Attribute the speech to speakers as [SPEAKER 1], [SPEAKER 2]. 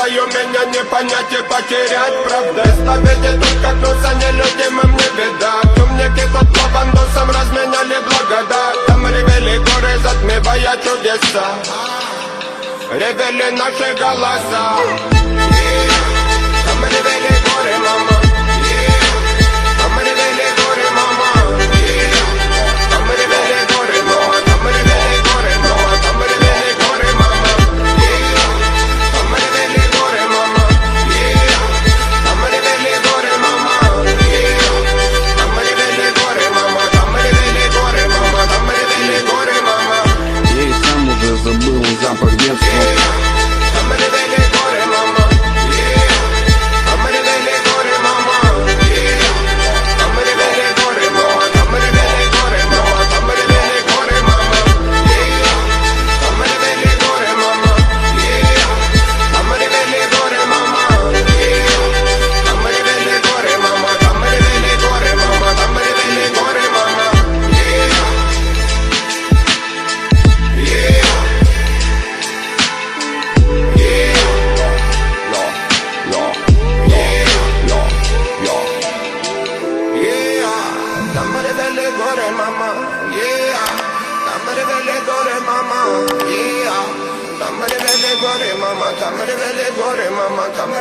[SPEAKER 1] знаю, меня не понять и потерять, правда. Исповеди тут как носа нелюдимым не беда. Умники тут по бандосам разменяли благодать. Там ревели горы, затмевая чудеса. Ревели наши голоса. Там ревели горы, мама. Там ревели горы, мама. Там ревели горы, мама. Там ревели горы, мама. Там ревели горы, мама. Там ревели горы, мама. Там ревели горы, мама. Там ревели горы, мама. Там ревели горы, мама. Там ревели горы, мама.
[SPEAKER 2] Я и сам уже забыл запах детства.
[SPEAKER 1] Там ревели горы, мама. Там ревели горы, мама. Там ревели горы, мама. Там ревели горы, мама. Там ревели горы, мама. Там ревели горы, мама. Там ревели горы, мама. Там ревели горы, мама. Там ревели горы, мама. Там ревели горы, мама. Там ревели горы, мама. Там ревели горы, мама. Там ревели горы, мама. Там ревели горы, мама. Там